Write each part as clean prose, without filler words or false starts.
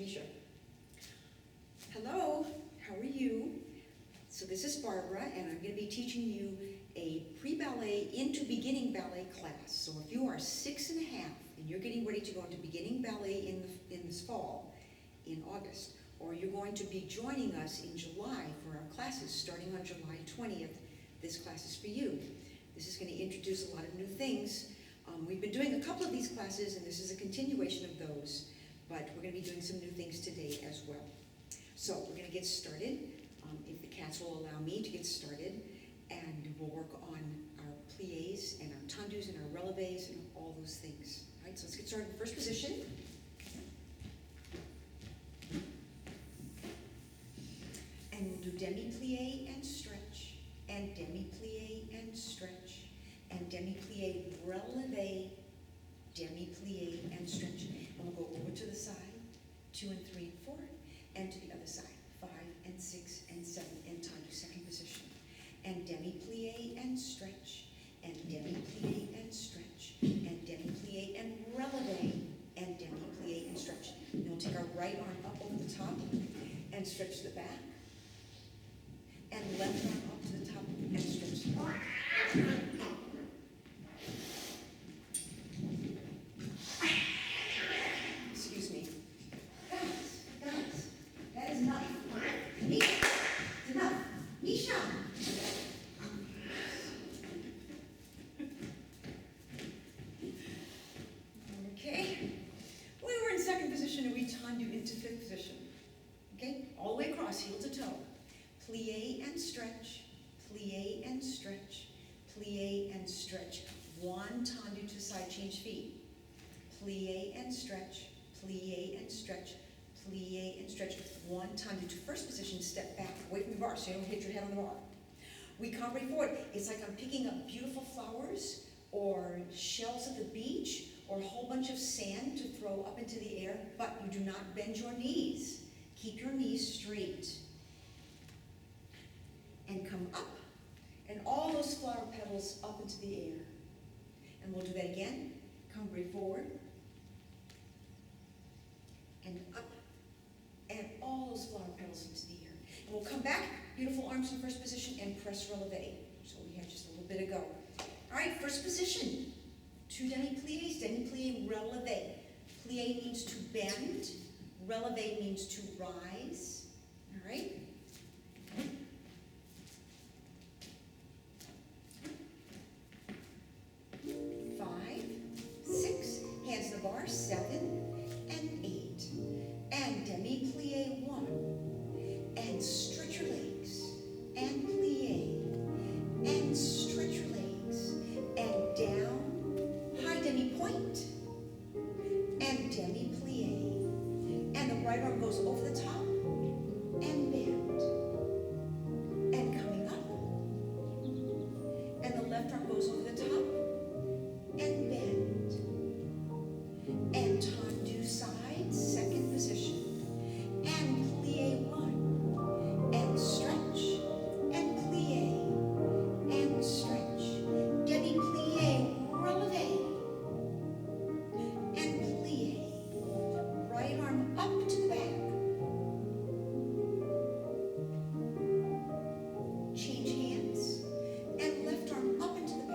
Shamisha. Hello, how are you? So this is Barbara, and I'm going to be teaching you a pre-ballet into beginning ballet class. So if you are 6½, and you're getting ready to go into beginning ballet in this fall, in August, or you're going to be joining us in July for our classes starting on July 20th, this class is for you. This is going to introduce a lot of new things. We've been doing a couple of these classes, and this is a continuation of those, but we're going to be doing some new things today as well. So we're going to get started, if the cats will allow me to get started, and we'll work on our pliés and our tendus and our relevés and all those things. All right, so let's get started in first position. And we'll do demi-plié and stretch, and demi-plié and stretch, and demi-plié, relevé, demi-plié and stretch. And we'll go over to the side, 2 and 3 and 4, and to the other side, 5 and 6 and 7, and tendu, second position. And demi-plié and stretch, and demi-plié and stretch, and demi-plié and relevé, and demi-plié and stretch. And we'll take our right arm up over the top and stretch the back, and left arm up to the top and stretch the back. Excuse me. Guys, that is enough. Misha, it's enough. Misha! Okay. We were in second position and we tendu into fifth position. Okay? All the way across, heel to toe. Plié and stretch, plié and stretch, plié and stretch. One tendu to side change feet. Plié and stretch, plié and stretch, plié and stretch. One tendu to first position, step back, away from the bar so you don't hit your head on the bar. We come right forward. It's like I'm picking up beautiful flowers or shells at the beach or a whole bunch of sand to throw up into the air, but you do not bend your knees. Keep your knees straight. And come up, and all those flower petals up into the air. And we'll do that again. Come right forward, and up, and all those flower petals into the air. And we'll come back, beautiful arms in first position, and press relevé. So we have just a little bit to go. All right, first position. 2 demi-pliés, demi-plié, relevé. Plié means to bend, relevé means to rise. All right? 5, 6, hands to the bar, 7 and 8. And demi-plié 1. And stretch your legs. And plié. And stretch your legs. And down, high demi-point. And demi-plié. And the right arm goes over the top. And bend. And coming up. And the left arm goes over the top. And bend, and tendu side, second position, and plié 1, and stretch, and plié, and stretch, demi-plié, relevé, and plié, right arm up to the back, change hands, and left arm up into the back.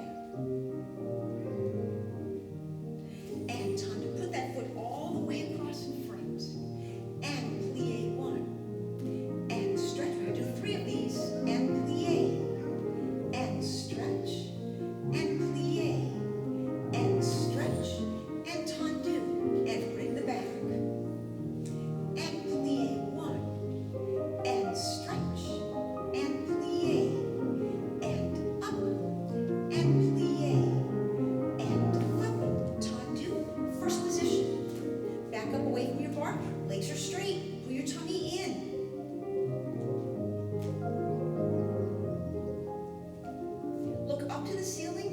And tendu, put that foot all the way across in front. And plié 1. And stretch. We're going to do 3 of these. And plié. And stretch. And plié. And stretch. And tendu. And bring the back. And plié 1. And stretch. And plié. And up. And plié. First position. Back up away from your bar. Legs are straight. Pull your tummy in. Look up to the ceiling.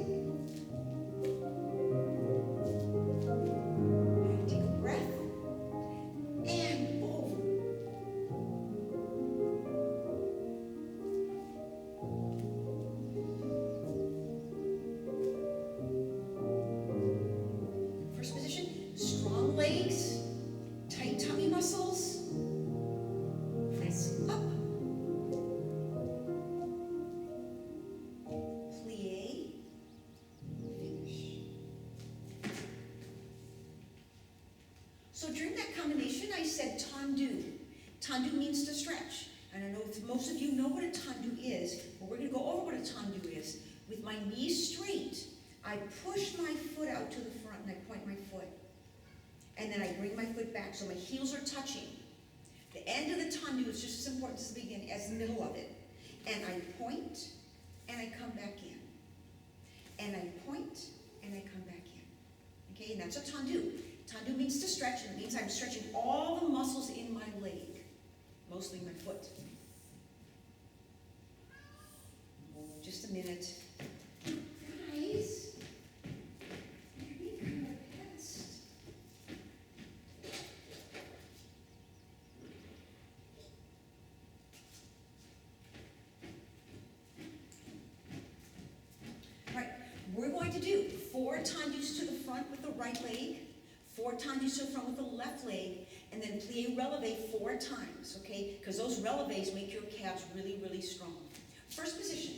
Take a breath. And over. First position. Strong legs, tight tummy muscles, So during that combination, I said tendu. Tendu means to stretch. And I know most of you know what a tendu is, but we're going to go over what a tendu is. With my knees straight, I push my foot out to the front and I point my foot. And then I bring my foot back so my heels are touching. The end of the tendu is just as important as the beginning, as the middle of it. And I point and I come back in. And I point and I come back in. Okay, and that's a tendu. Tendu means to stretch, and it means I'm stretching all the muscles in my leg, mostly my foot. Just a minute. Guys, you're being kind of a pest. All right, we're going to do 4 tendus to the front with the right leg, 4 tendus to the front with the left leg, and then plie releve 4 times, okay? Because those releves make your calves really, really strong. First position.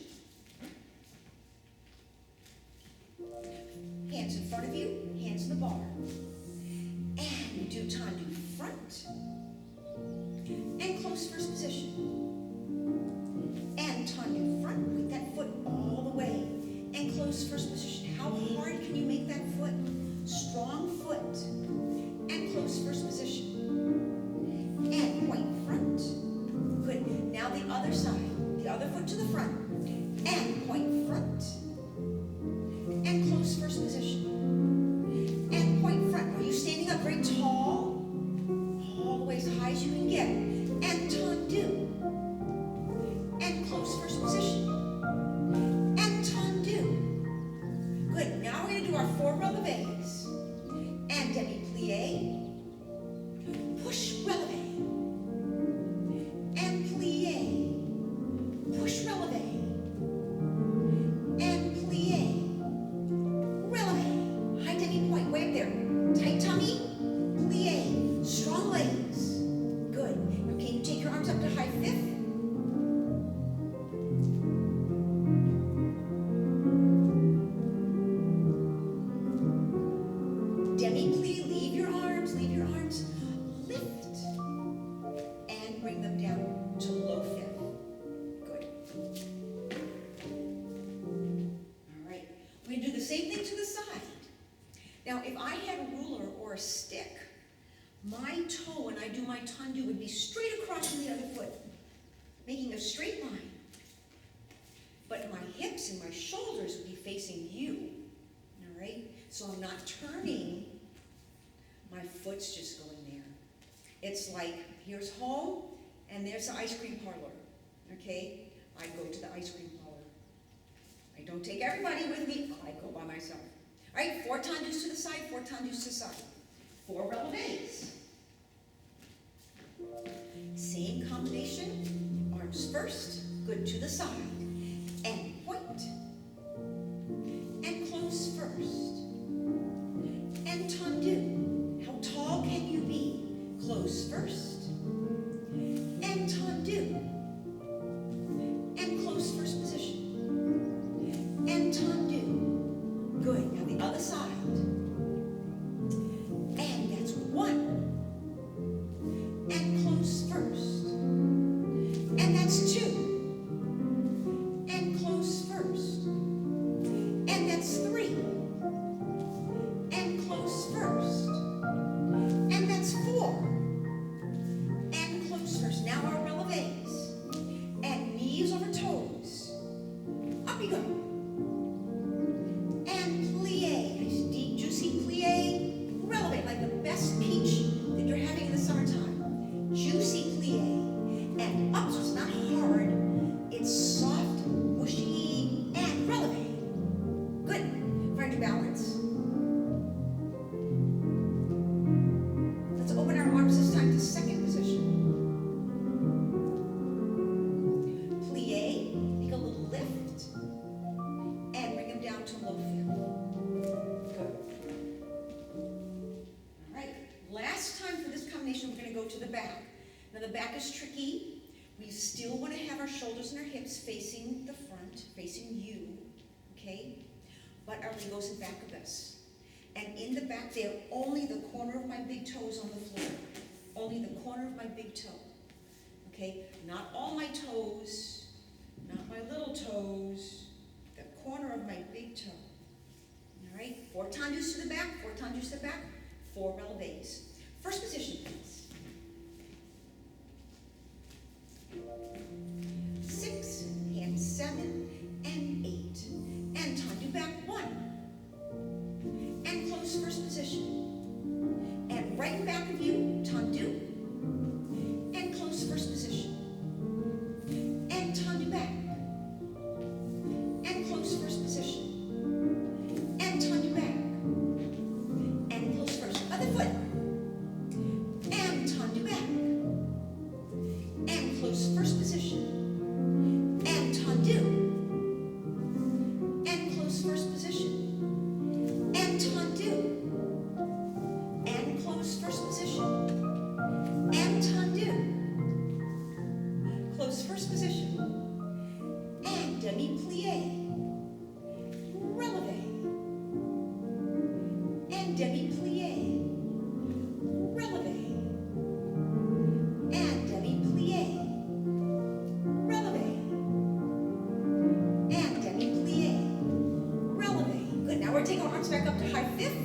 Hands in front of you, hands in the bar. And you do tendu front. And close first position. And tendu front, put that foot all the way. And close first position. How hard can you make that foot? Strong foot. And close first position. And point front. Good. Now the other side. The other foot to the front. And point front. And close first position. And point front. Are you standing up very tall? All the way as high as you can get. And tendu. And close first position. And tendu. Good. Now we're going to do our 4 releves. And demi-plie. Push releve. And plie. Push releve. And plie. Releve. High demi point. Way up there. Tight tummy. Plie. Strong legs. Good. Now can you take your arms up to high fifth? Demi-plie. Leave your arms. Leave your arms. Lift. And bring them down to low fifth. Good. All right. We're going to do the same thing to the side. Now, if I had a ruler or a stick, my toe when I do my tendu would be straight across from the other foot, making a straight line. But my hips and my shoulders would be facing you. All right? So I'm not turning. My foot's just going there. It's like, here's home, and there's the ice cream parlor. Okay? I go to the ice cream parlor. I don't take everybody with me. I go by myself. All right, 4 tendus to the side, 4 tendus to the side. 4 releves. Same combination. Arms first. Good to the side. And point. And close first. And tendu. How tall can you be? Close first. And tendu. And close first position. And tendu. Good. Now the other side. And that's 1. And close first. And that's 2. And close first. And that's 3. And close first. And that's 4. And close first. Now our releves. And knees over toes. Up you go. And plie. Nice deep, juicy plie. Releve, like the best peach that you're having in the summertime. Juicy plie. And up, so it's not hard. It's soft, mushy, and releve. Good. Find your balance. Let's open our arms this time to second position. Plie, make a little lift, and bring them down to low fifth. Good. All right, last time for this combination, we're going to go to the back. Now the back is tricky. We still want to have our shoulders and our hips facing the front, facing you, okay? But our leg goes in back of us. And in the back there, only the corner of my big toe is on the of my big toe. Okay, not all my toes, not my little toes, the corner of my big toe. All right, 4 tendus to the back, 4 tendus to the back, 4 relevés. First position, please. 6 and 7 and 8. And tendu back 1. And close first position. And right in back of you, tendu. And close first position. And tendu back. And close first position. And tendu back. And close first. Other foot. And tendu back. And close first position. And tendu. And close first position. And tendu. And close first position. And tendu. Close first position. And demi-plie. Relevé. And demi-plie. Relevé. And demi-plie. Relevé. And demi-plie. Relevé. Good. Now we're taking our arms back up to high fifth.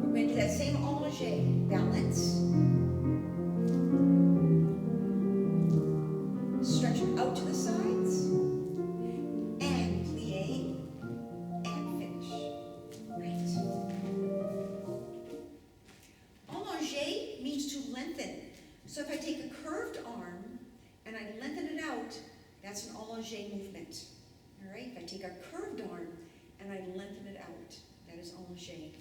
We're going to do that same allongé. Balance. Stretch it out to the sides. And plie. And finish. Right. Allongé means to lengthen. So if I take a curved arm and I lengthen it out, that's an allongé movement. All right? If I take a curved arm and I lengthen it out, that is allongé.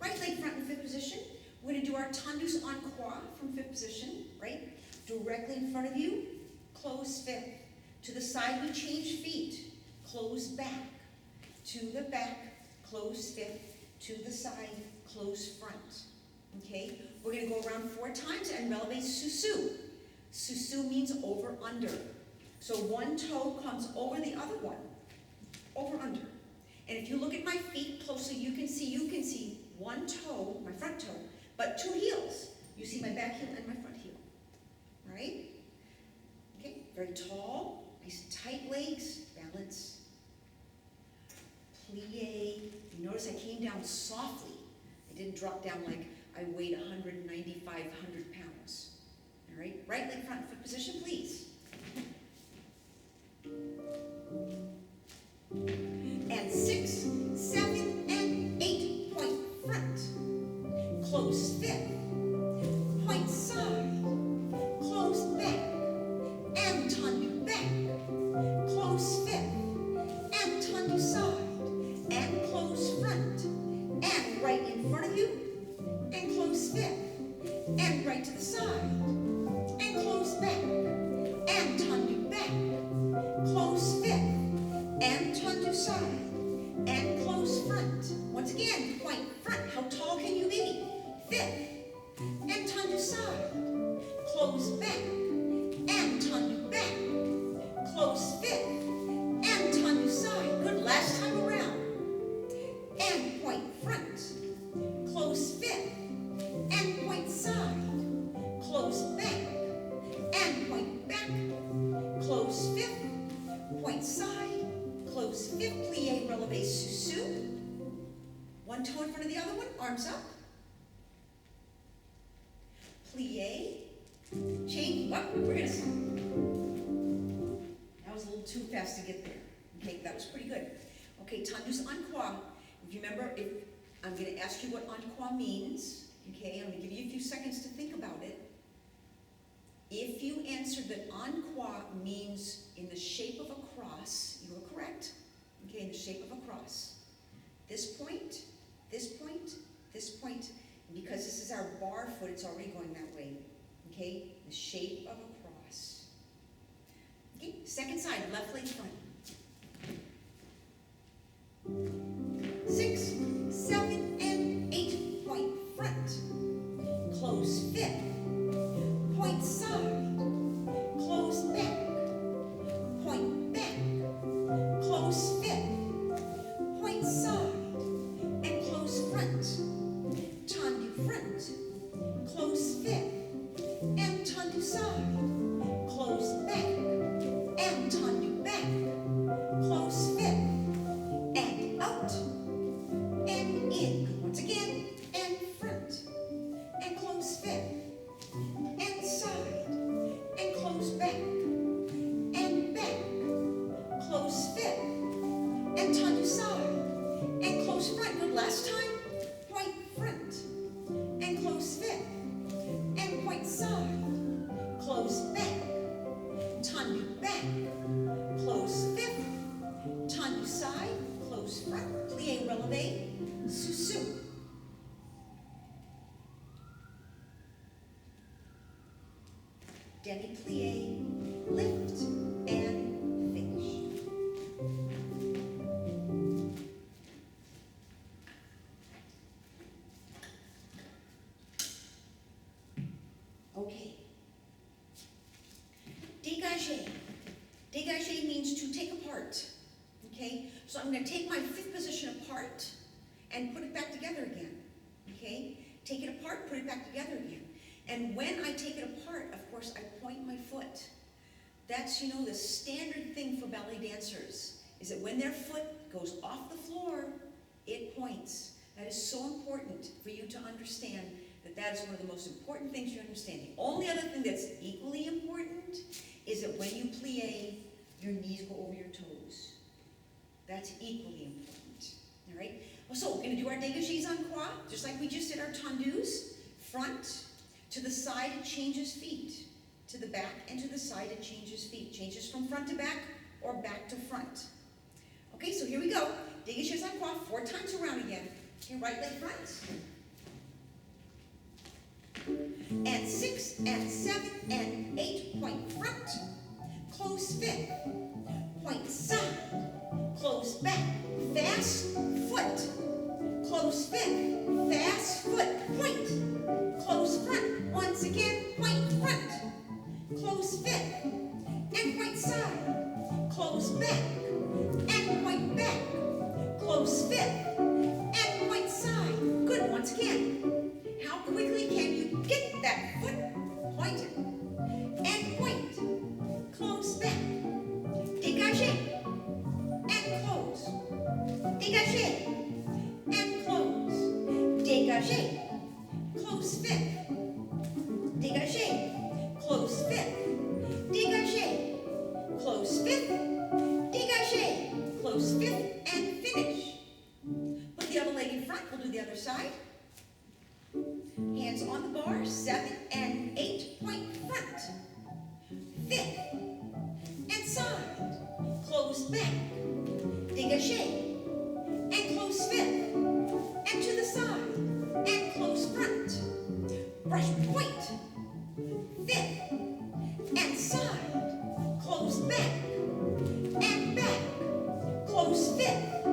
Right leg front in fifth position. We're going to do our tendus en croix from fifth position, right? Directly in front of you, close fifth. To the side, we change feet. Close back. To the back, close fifth. To the side, close front. Okay? We're going to go around 4 times and relevé sous-sus. Sous-sus means over, under. So one toe comes over the other one. Over, under. And if you look at my feet closely, you can see one toe, my front toe, but 2 heels. You see my back heel and my front heel. All right? Okay, very tall, nice tight legs, balance. Plie. You notice I came down softly. I didn't drop down like I weighed 195, 100 pounds. All right, right leg front foot position, please. And 6, 7, and 8, point front. Close fifth. Point side. Close back. And tendu back. Close fifth. And tendu side. And close front. And right in front of you. And close fifth. And right to the side. And close back. And tendu back. Close fifth. And tendu side. And close front. Once again, point front. How tall can you be? Fifth. And tendu side. Close back. And tendu back. Close fifth. And tendu side. Good. Last time around. And point front. Close fifth. And point side. Close back. And point back. Close fifth. Point side. Close fifth. Plie, relevé, sous-sus. One toe in front of the other one. Arms up. Plie. Change. Up. We're going to stop. That was a little too fast to get there. Okay, that was pretty good. Okay, tendus en croix. If you remember, I'm going to ask you what en croix means. Okay, I'm going to give you a few seconds to think about it. If you answered that en croix means in the shape of a cross, you are correct. Okay, in the shape of a cross. This point, this point, this point. And because this is our bar foot, it's already going that way. Okay, the shape of a cross. Okay, second side, left leg front. 6, 7, and 8, point front. Close fifth. Point side. Close back. Point back. Close fifth. Point side. And close front. Tendu front. Close fifth. side, close back, tendu back, close fifth, tendu side, close front, plie releve, sous-sus. Demi-plie, lift, and finish. Okay. Dégagé. Dégagé means to take apart. Okay? So I'm going to take my fifth position apart and put it back together again. Okay? Take it apart, put it back together again. And when I take it apart, of course, I point my foot. That's, you know, the standard thing for ballet dancers, is that when their foot goes off the floor, it points. That is so important for you to understand that that is one of the most important things you understand. The only other thing that's equally important is that when you plie, your knees go over your toes. That's equally important. All right? So we're going to do our dégagés en croix, just like we just did our tendus. Front, to the side, it changes feet. To the back and to the side, it changes feet. Changes from front to back or back to front. Okay, so here we go. Dégagés en croix, 4 times around again. Okay, right leg front. And 6 and 7 and 8, point front. Close fifth. Point side. Close back. Fast foot. Close fifth. Fast foot. Point. Close front. Once again, point front. Close fifth. And point side. Close back. And point back. Close fifth. And point side. Good. Once again. How quickly can you get that foot pointed? And point. Close back. Dégagé. And close. Dégagé. And close. Dégagé. Close fifth. Dégagé. Close fifth. Dégagé. Close fifth. Dégagé. Close fifth. And finish. Put the other leg in front. We'll do the other side. Hands on the bar. 7 and 8. Point front. Fifth. And side. Close back. Dégagé. And close fifth. And to the side. And close front. Brush point. Fifth. And side. Close back. And back. Close fifth.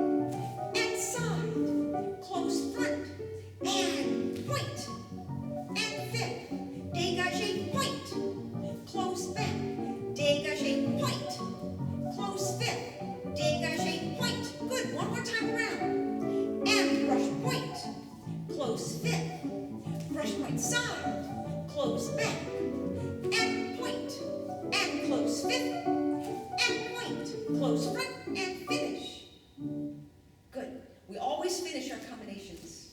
And side. Close front. And point. And fifth. Dégagé point. Close back. Dégagé point. Close fifth. Dégagé point. Good. One more time around. And brush point. Close fifth. Brush point side. Close back. And point. And close fifth. And point. Close front. And finish. Good. We always finish our combinations.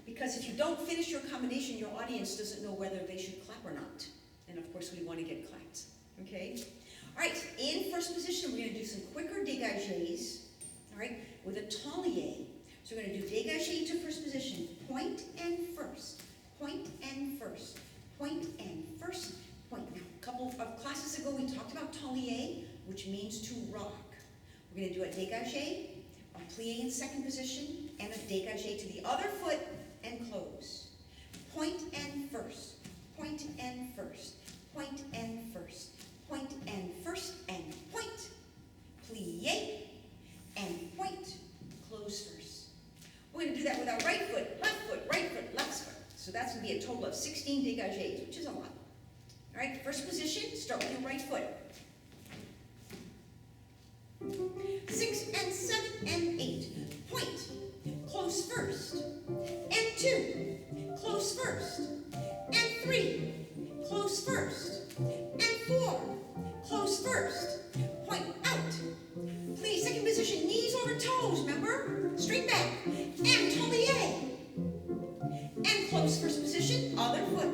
Because if you don't finish your combination, your audience doesn't know whether they should clap or not. And of course, we want to get clapped. Okay? All right, in first position, we're going to do some quicker dégagés, all right, with a taulier. So we're going to do dégagé to first position, point and first, point and first, point and first, point. Now, a couple of classes ago, we talked about taulier, which means to rock. We're going to do a dégagé, a plie in second position, and a dégagé to the other foot, and close. Point and first, point and first, point and first, point and first, and point. Plie, and point, close first. We're going to do that with our right foot, right foot, left foot. So that's going to be a total of 16 dégagés, which is a lot. All right, first position, start with your right foot. 6 and 7 and 8, point, close first, and 2, close first, and 3, close first, and 4, close first, point out. Please, second position, knees over toes, remember? Straight back, and taulier. And close first position, other foot.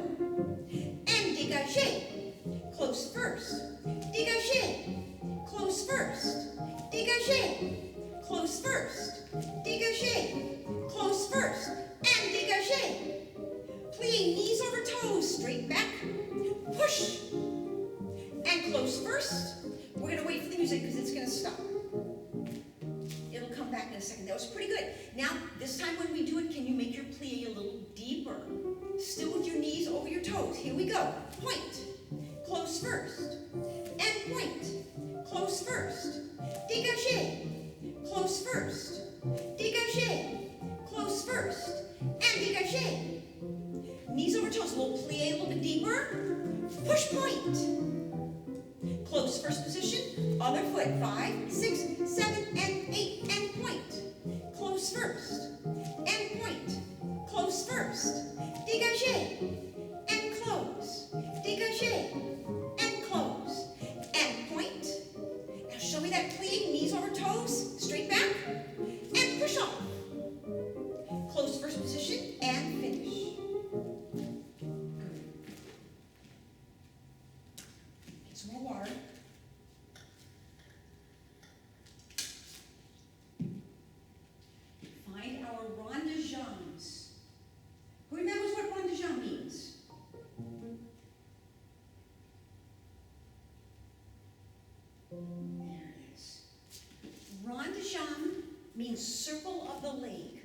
And dégagé, close first, dégagé, close first, dégagé, close first, dégagé, close first, and dégagé. this time when we do it, can you make your plie a little deeper? Still with your knees over your toes. Here we go. Point. Close first. And point. Close first. Dégagé. Close first. Dégagé. Close first. And dégagé. Knees over toes. A little plie, a little bit deeper. Push point. Close first position. Other foot. 5, 6, 7, and 8. And point. Close first. And point. Close first. Dégagé. And close. Dégagé. And close. And point. Now show me that plie. Knees over toes. Straight back. And push off. Close first position. And finish. Good. Get some more water. Find our rond de jambes. Who remembers what rond de jambe means? There it is. Rond de jambe means circle of the leg.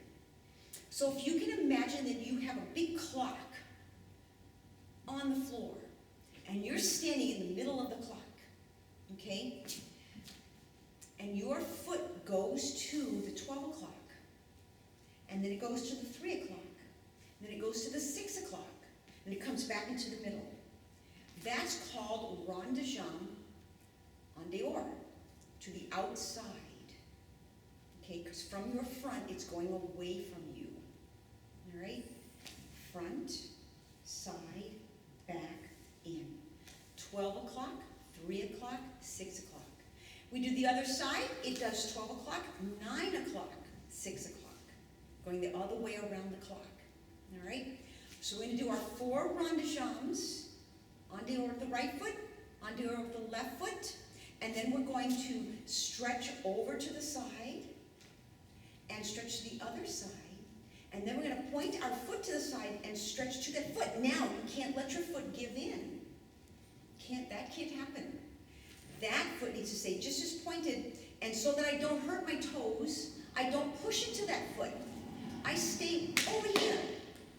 So if you can imagine that you have a big clock on the floor, and you're standing in the middle of the clock, okay? And your foot goes to the 12 o'clock, and then it goes to the 3 o'clock, and then it goes to the 6 o'clock, and it comes back into the middle. That's called rond de jambe en dehors, to the outside. Okay, because from your front, it's going away from you. All right? Front, side, back, in. 12 o'clock, 3 o'clock, 6 o'clock. We do the other side. It does 12 o'clock, 9 o'clock, 6 o'clock. Going the other way around the clock. All right? So we're going to do our 4 rond de jambes. En dehors of the right foot, en dehors of the left foot. And then we're going to stretch over to the side and stretch to the other side. And then we're going to point our foot to the side and stretch to that foot. Now, you can't let your foot give in. That can't happen. That foot needs to stay just as pointed. And so that I don't hurt my toes, I don't push into that foot. I stay over here.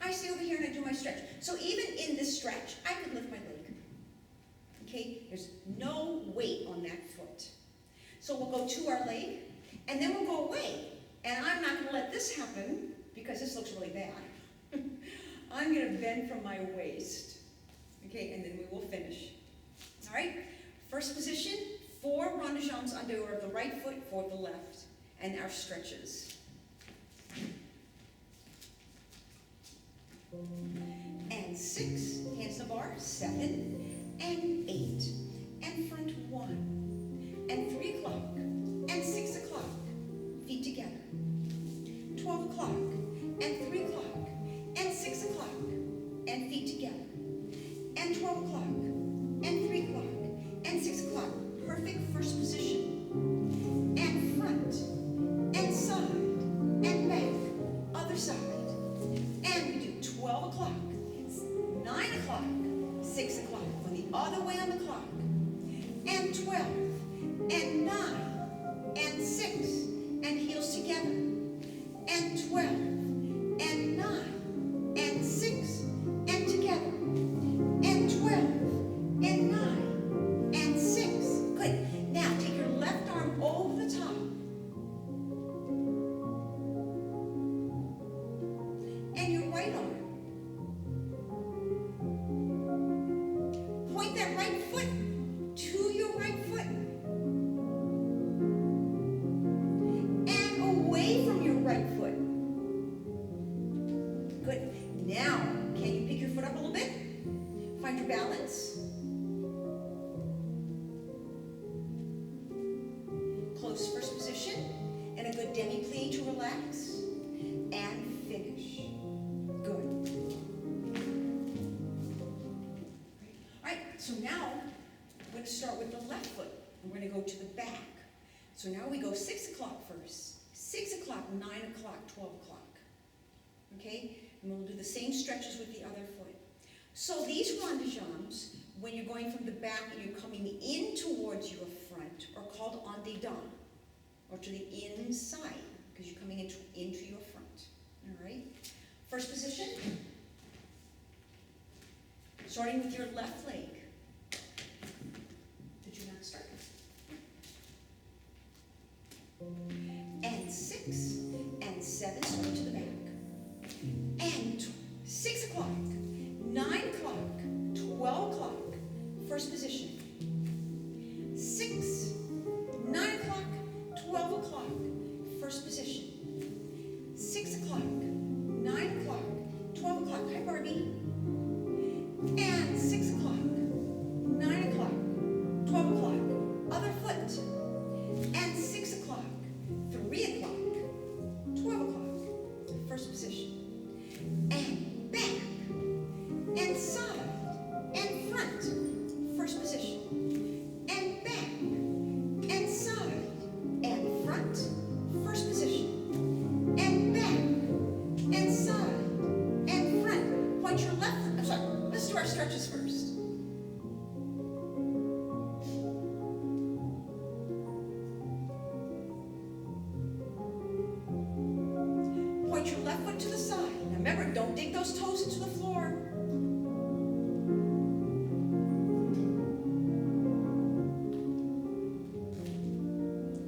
I stay over here and I do my stretch. So even in this stretch, I could lift my leg. Okay? There's no weight on that foot. So we'll go to our leg, and then we'll go away. And I'm not going to let this happen, because this looks really bad. I'm going to bend from my waist. Okay, and then we will finish. All right? First position, 4 rond de jambes en dehors of the right foot, 4 of the left. And our stretches. And 6, hands to the bar, 7, and 8, and front 1, and 3 o'clock, and 6 o'clock, feet together. 12 o'clock, and 3 o'clock, and 6 o'clock, and feet together. And 12 o'clock, and 3 o'clock, and 6 o'clock. Perfect first position. And front, and side, and back, other side. And we do 12 o'clock, 9 o'clock, 6 o'clock. On the other way on the clock. And 12, and 9, and 6, and heels together. And 12, and 9, and 6, and together. And 12, and 9, and 6. Good. Now take your left arm over the top. And your right arm. Point that right foot to your right foot. And away from your right foot. Good. Now, can you pick your foot up a little bit? Find your balance. Close first position. And a good demi-plie to relax. And finish. Good. All right, so now we're going to start with the left foot. And we're going to go to the back. So now we go 6 o'clock first. 6 o'clock, 9 o'clock, 12 o'clock. Okay? And we'll do the same stretches with the other foot. So these rond de jambes, when you're going from the back and you're coming in towards your front, are called en dedans, or to the inside, because you're coming into your front. All right. First position. Starting with your left leg. Did you not start? And 6 and 7, starting to the back. And 6 o'clock, 9 o'clock, 12 o'clock, first position. 6, 9 o'clock, 12 o'clock, first position. 6 o'clock, 9 o'clock, 12 o'clock. Hi, Barbie. And 6 o'clock, 9 o'clock, 12 o'clock, other foot. And 6 o'clock, 3 o'clock, 12 o'clock, first position. And back, and side, and front, first position. And back, and side, and front, first position. And back, and side, and front. Point your left, I'm sorry, let's do our stretches first. Point your left foot to the side. Now remember, don't dig those toes into the floor.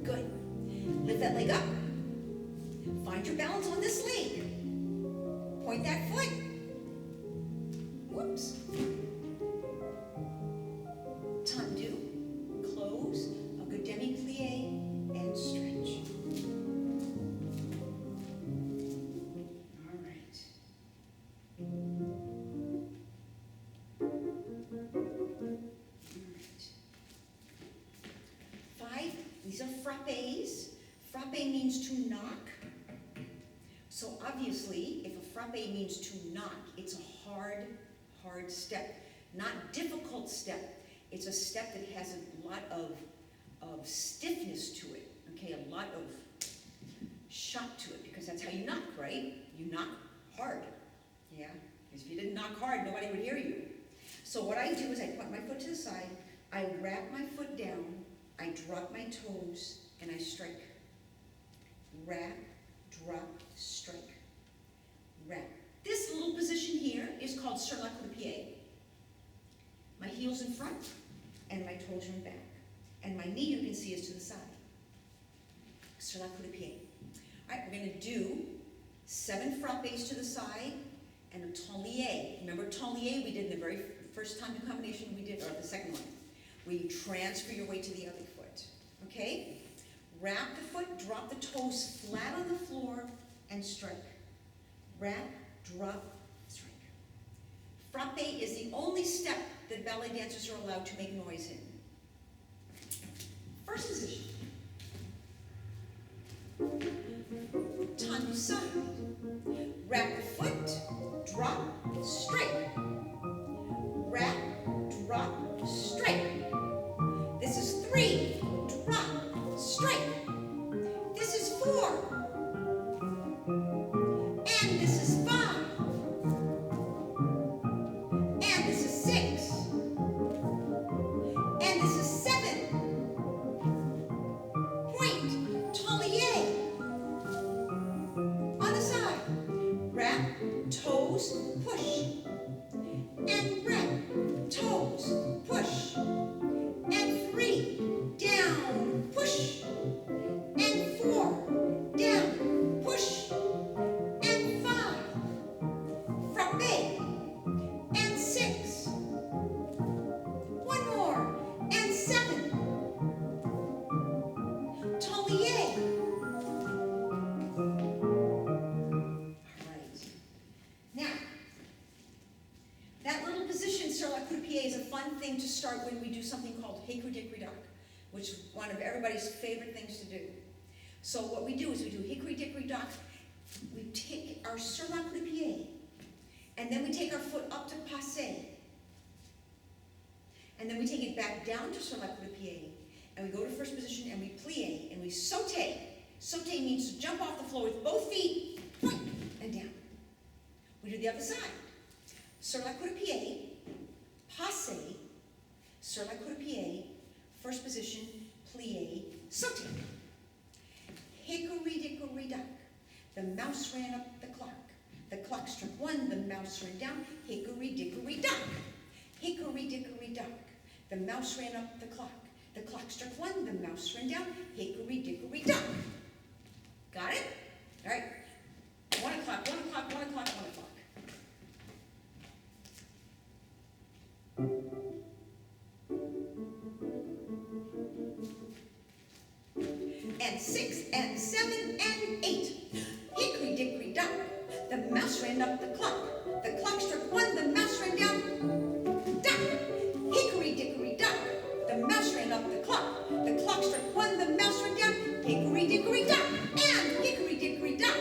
Good. Lift that leg up. Find your balance on this leg. Point that foot. Whoops. Tendu. Close. A good demi-plie and stretch. All right. All right. 5. These are frappes. Frappe means to knock. So obviously, if a frappe means to knock, it's a hard step. Not difficult step. It's a step that has a lot of stiffness to it. Okay, a lot of shock to it, because that's how you knock, right? You knock hard. Yeah? Because if you didn't knock hard, nobody would hear you. So what I do is I point my foot to the side, I wrap my foot down, I drop my toes, and I strike. Wrap, drop, strike. Wrap. This little position here is called sur la coup de pied. My heel's in front, and my toes are in back. And my knee, you can see, is to the side. Sur la coup de pied. All right, we're going to do 7 frappes to the side and a tenlier. Remember tenlier we did the very first time the combination we did, or the second one, where you transfer your weight to the other foot. Okay? Wrap the foot, drop the toes flat on the floor, and strike. Wrap, drop, strike. Frappe is the only step that ballet dancers are allowed to make noise in. First position. Tendu side. Wrap the foot, drop, strike. Wrap, drop, strike. This is 3, drop, strike. This is 4. And this is 5. And this is 6. And this is 7. Point, tenlier. On the side. Wrap, toes, push. And wrap, toes, push. And 3, down, push. And 4, down, push. And 5, frappe. And 6. One more. And 7. Tenlier. All right. Now, that little position, sur la coup de pied, is a fun thing to start when we do something called hickory dickory dock, which is one of everybody's favorite things to do. So what we do is we do hickory dickory dock. We take our sur la coup de pied, and then we take our foot up to passe. And then we take it back down to sur la coup de pied, and we go to first position, and we plie, and we saute. Saute means to jump off the floor with both feet, point, and down. We do the other side. Sur la coup de pied, passe, sur la coup de pied, first position, plie, saute. Hickory dickory dock. The mouse ran up the clock. The clock struck 1, the mouse ran down, hickory dickory dock. Hickory dickory dock. The mouse ran up the clock. The clock struck 1, the mouse ran down, hickory dickory dock. Got it? All right. 1 o'clock, 1 o'clock, 1 o'clock, 1 o'clock. And 6 and 7 and 8. Hickory dickory dock. The mouse ran up the clock. The clock struck 1, the mouse ran down. Dock. Hickory dickory dock. The mouse ran up the clock. The clock struck 1, the mouse ran down. Hickory dickory dock. And hickory dickory dock.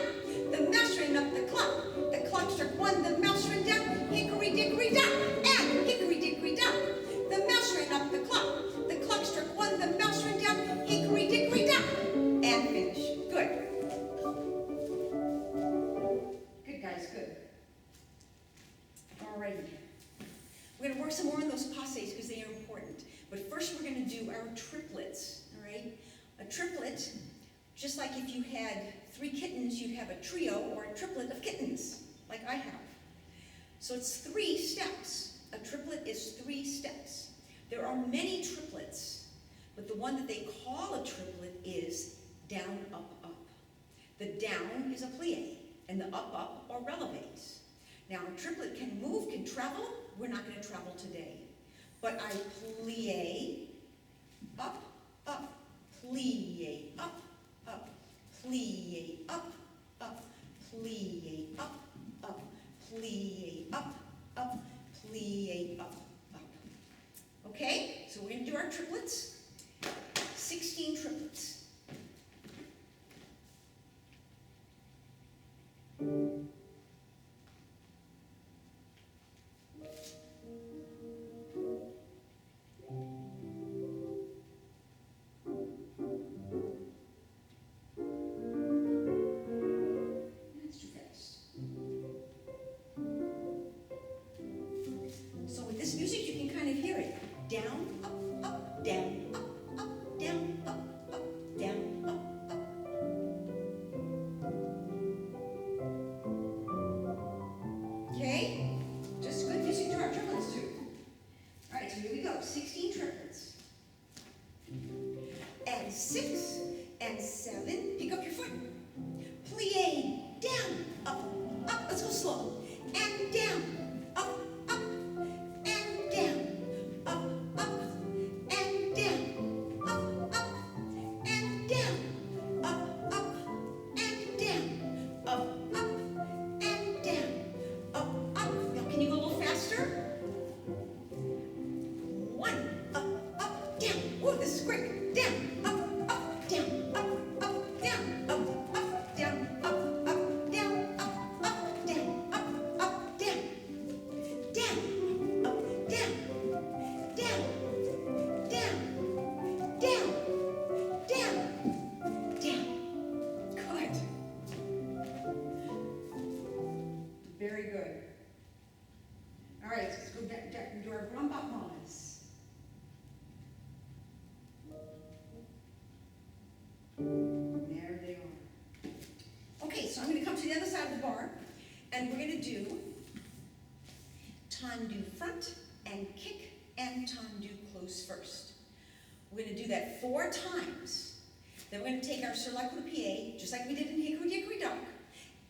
The mouse ran up the clock. The clock struck 1, the mouse ran down. Hickory dickory dock. And hickory dickory dock. The mouse ran up the clock. The clock struck 1, the mouse ran down. Hickory dickory dock. And finish. Good. Good, guys, good. Alrighty. We're going to work some more on those passes because they are important. But first we're going to do our triplets, all right? A triplet, just like if you had 3 kittens, you'd have a trio or a triplet of kittens, like I have. So it's 3 steps. A triplet is 3 steps. There are many triplets, but the one that they call a triplet is down, up, up. The down is a plie, and the up, up are releves. Now, a triplet can move, can travel. We're not going to travel today. But I plie, up, up, plie, up, up, plie, up, up, plie, up, up, plie, up, up, plie, up, up. Okay? So we're going to do our triplets. 16 triplets. Down, up, up, down, up, up, down, up, up, down, up, up. Okay? Just good music to our triplets too. All right, so here we go. 16 triplets. And 6 and 7. Pick up your foot. Plie, down, up, up. Let's go slow. And down. Very good. All right, let's go back and do our grandpapas. There they are. Okay, so I'm going to come to the other side of the bar, and we're going to do tendu front and kick and tendu close first. We're going to do that 4 times. Then we're going to take our sur la croupier, just like we did in Hickory Dickory Dock,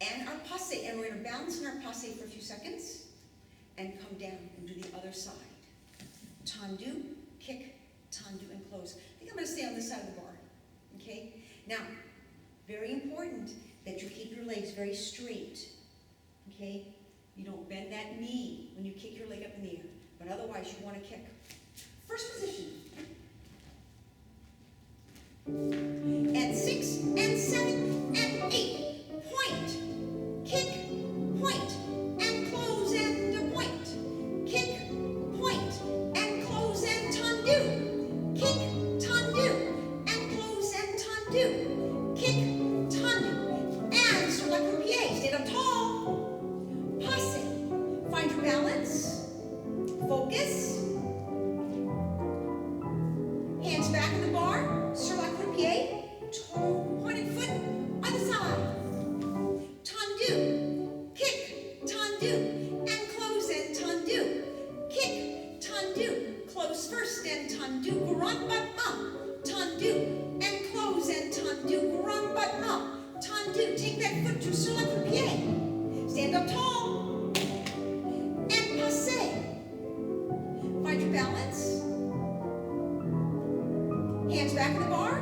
and our passe, and we're going to balance in our passe for a few seconds and come down and do the other side. Tendu, kick, tendu, and close. I think I'm going to stay on this side of the bar. Okay? Now, very important that you keep your legs very straight. Okay? You don't bend that knee when you kick your leg up in the air, but otherwise you want to kick. First position. And 6 and 7 and 8. Point. Kick, point, and close and a point. Kick, point, and close and tendu. Kick, tendu, and close and tendu. Kick, tendu, and sur la croupier. Stand up tall. Passe. Find your balance. Focus. Hands back in the bar. Sur la croupier. tendu, and close and tendu. Kick, tendu, close first and tendu, grand but up, tendu, and close and tendu, grand but up, tendu. Take that foot to sur la pied. Stand up tall, and passe. Find your balance. Hands back in the bar,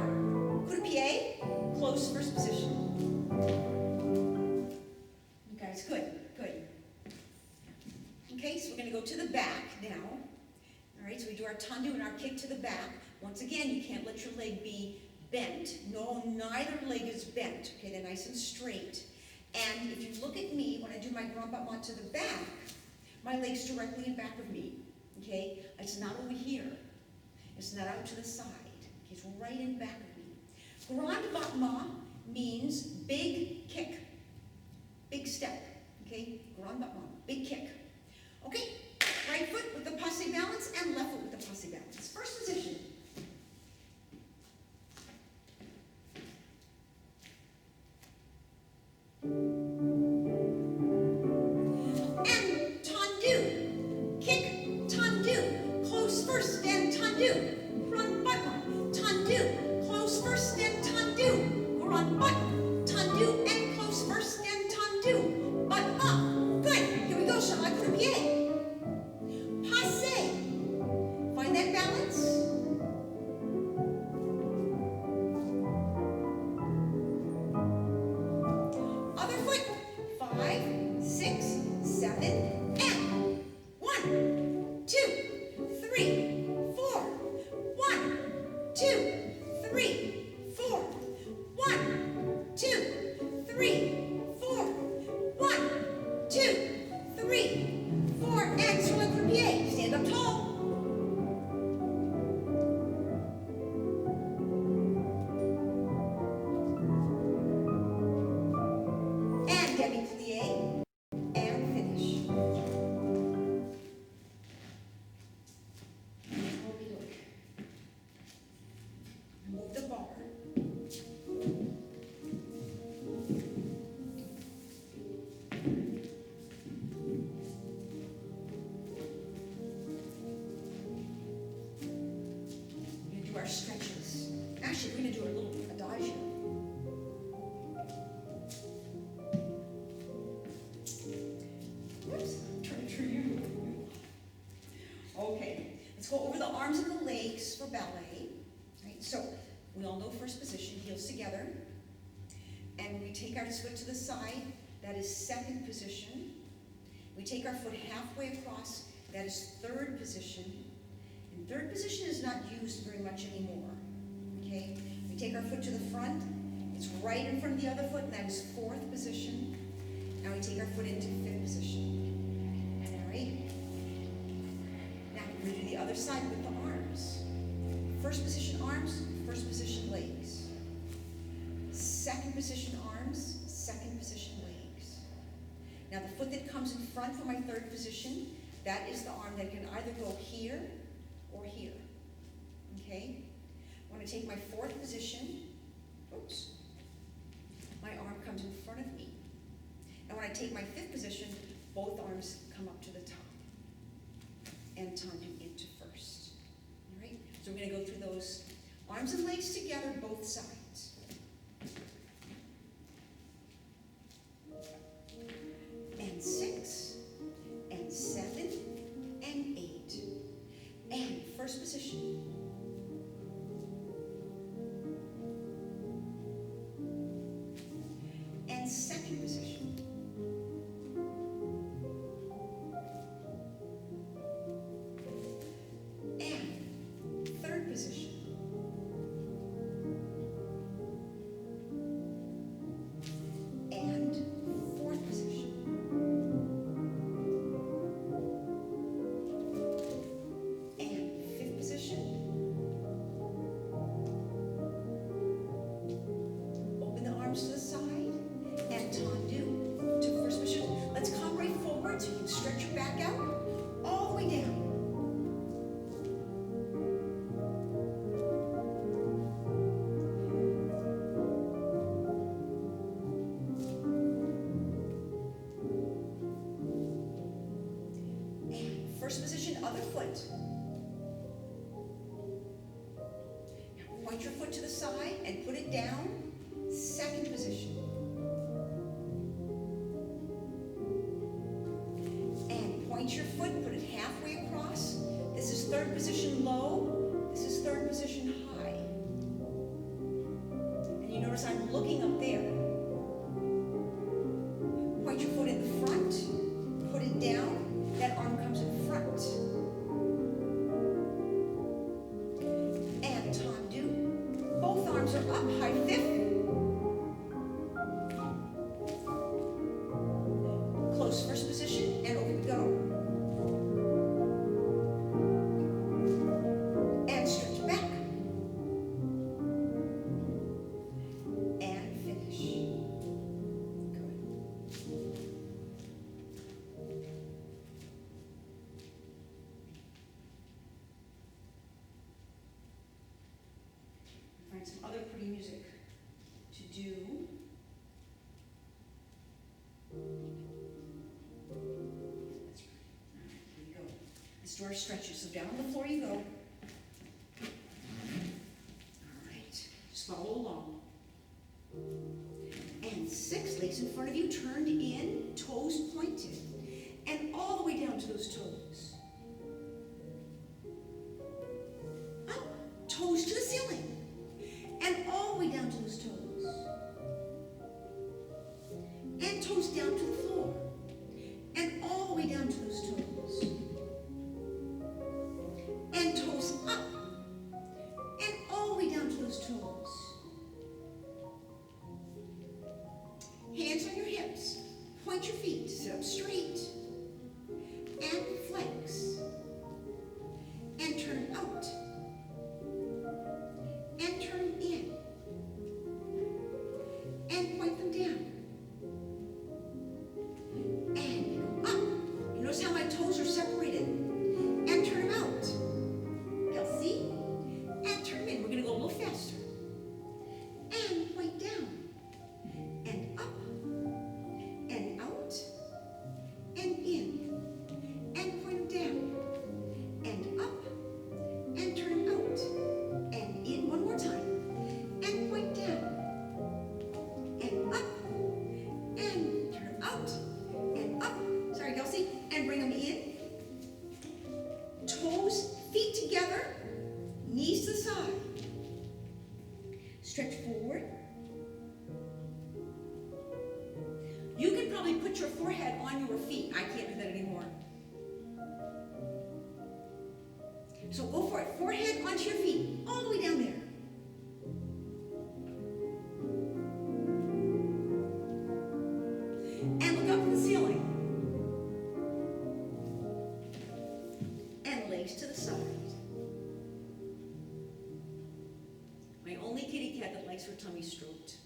coup de pied, close first position. You guys, good, good. Okay, so we're going to go to the back now. All right, so we do our tendu and our kick to the back. Once again, you can't let your leg be bent. No, neither leg is bent. Okay, they're nice and straight. And if you look at me, when I do my grand battement to the back, my leg's directly in back of me. Okay, it's not over here. It's not out to the side. Okay, it's right in back of me. Grand battement means big kick, big step. Okay, grand battement, big kick. Okay, right foot with the passe balance and left foot with the passe balance. First position. And tendu, kick, tendu, close first and tendu, grand battement, tendu, close first and tendu, grand battement, tendu and close first and tendu, but up. Good. Here we go. Shall I coup de pied? Passe. Find that balance. Other foot. 5, 6, 7, and 1, 2, 3, 4. 1, 2, 3, 4. 1, 2, 3, 4. 1, 2, 3, 4. And sur le coup de pied. Stand up tall. And demi-plie. And finish. Move the bar. We're going to do our stretches. Actually, we're going to do a little adagio. Oops, I'm trying to turn you. Okay, let's go over the arms and the legs for ballet. Right, so we all know first position, heels together. And we take our foot to the side, that is second position. We take our foot halfway across, that is third position. And third position is not used very much anymore. Okay, we take our foot to the front, it's right in front of the other foot, and that is fourth position. Now we take our foot into fifth position. All right? Now we're going to do the other side with the arms. First position arms, first position legs. Second position arms, second position legs. Now the foot that comes in front for my third position, that is the arm that can either go here or here. Okay? When I take my fourth position, oops, my arm comes in front of me. And when I take my fifth position, both arms come up to the top and tendu into first. All right? So we're going to go through those arms and legs together, both sides. And 6, and 7, and 8. And first position. And second position. And third position. other foot. Now point your foot to the side and put it down. Second position. And point your foot, put it halfway across. This is third position low. This is third position high. And you notice I'm looking up there. Point your foot in the front, put it down, that arm comes in front. And tendu. Both arms are up, high fifth. Close first position, and over we go. And stretch back. And finish. Good. Find some other pretty music to do. That's right. All right, here we go. Let's do our stretches. So down on the floor you go. All right, just follow along. And 6 legs in front of you, turned in, toes pointed, and all the way down to those toes. Up, toes to the ceiling, and all the way down to those toes. And toes down to the floor, and all the way down to those toes. And toes up, and all the way down to those toes. Hands on your hips, point your feet, sit up straight, and flex, and turn out, and turn in, and point them down, and up. You notice how my toes are separated, and turn them out. You'll see, and turn in. We're going to go a little faster, and point down, and up, and out, and in, and point them down, and up, and turn out, and in. One more time, and point down, and up, and turn them out, and up. Sorry, Kelsey, and bring them in. Toes, feet together, knees to the side. Stretch forward. You can probably put your forehead on your feet. I can't do that anymore. So go for it. Forehead onto your feet, all the way down there. And look up at the ceiling. And legs to the side. My only kitty cat that likes her tummy stroked.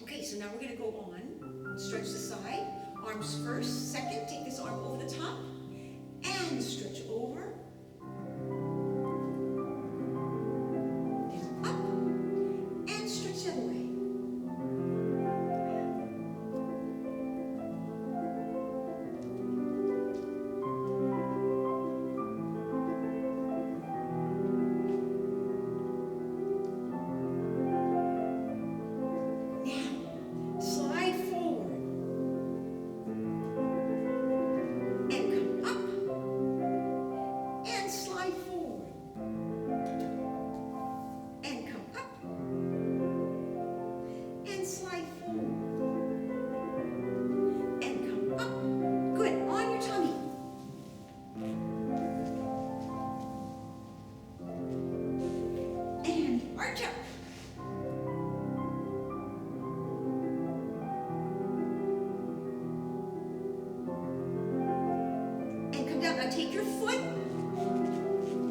Okay, so now we're going to go on. Stretch the side. Arms first. Second, take this arm over the top. And stretch over. And up. And stretch the other way. Now, slide forward. And come up. And slide forward. And come up. And slide forward. And come up. Good. On your tummy. And arch up. And come down. Now take your foot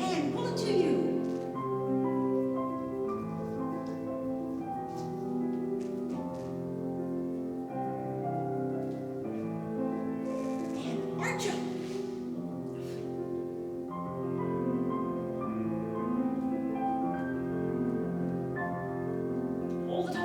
and pull it to you. And arch up. Hold it